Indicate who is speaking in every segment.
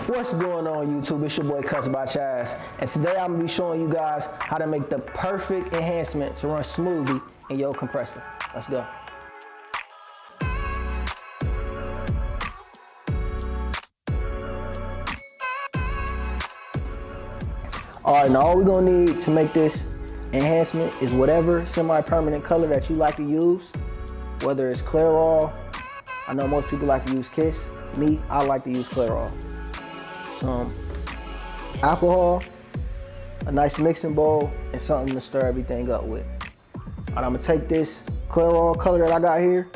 Speaker 1: What's going on YouTube? It's your boy Cuts by Chaz, and today I'm gonna be showing you guys how to make the perfect enhancement to run smoothly in your compressor. Let's go. Alright, now all we're gonna need to make this enhancement is whatever semi-permanent color that you like to use, whether it's Clairol. I know most people like to use Kiss. Me, I like to use Clairol. Some alcohol, a nice mixing bowl, and something to stir everything up with. Alright, I'm gonna take this Clairol color that I got here,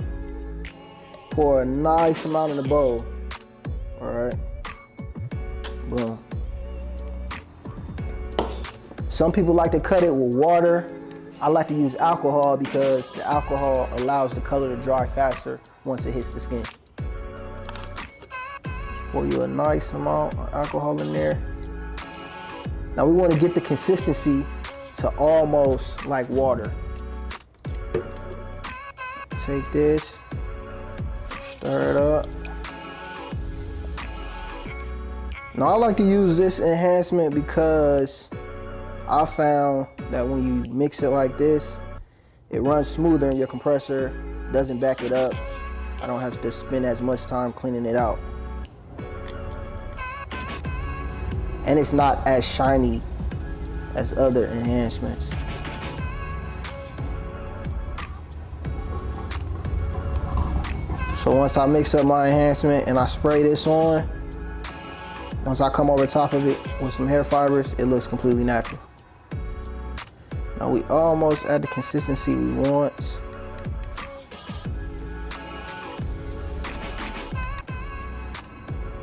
Speaker 1: pour a nice amount in the bowl. Alright, boom. Some people like to cut it with water. I like to use alcohol because the alcohol allows the color to dry faster once it hits the skin. Just pour you a nice amount of alcohol in there. Now we want to get the consistency to almost like water. Take this, stir it up. Now I like to use this enhancement because I found that when you mix it like this, it runs smoother and your compressor doesn't back it up. I don't have to spend as much time cleaning it out. And it's not as shiny as other enhancements. So once I mix up my enhancement and I spray this on, once I come over top of it with some hair fibers, it looks completely natural. Now we almost at the consistency we want.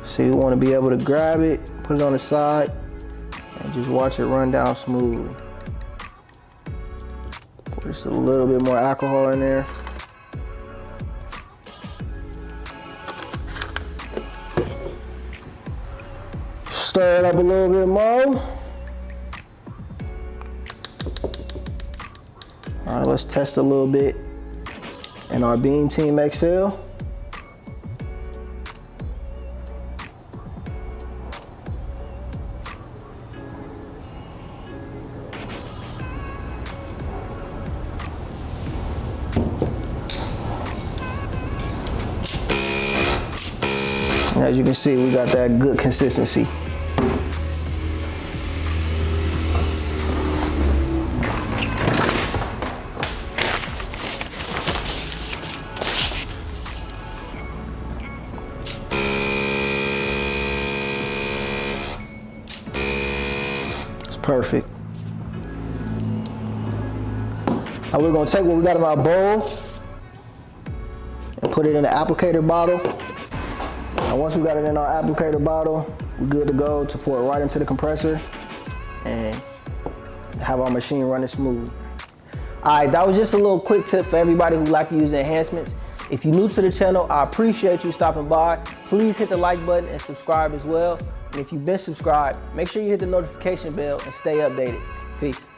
Speaker 1: So you want to be able to grab it, put it on the side, and just watch it run down smoothly. Put just a little bit more alcohol in there. Stir it up a little bit more. All right, let's test a little bit in our Beam Team XL. As you can see, we got that good consistency. Perfect. Now we're gonna take what we got in our bowl and put it in the applicator bottle. And once we got it in our applicator bottle, we're good to go to pour it right into the compressor and have our machine running smooth. All right, that was just a little quick tip for everybody who like to use enhancements. If you're new to the channel, I appreciate you stopping by. Please hit the like button and subscribe as well. And if you've been subscribed, make sure you hit the notification bell and stay updated. Peace.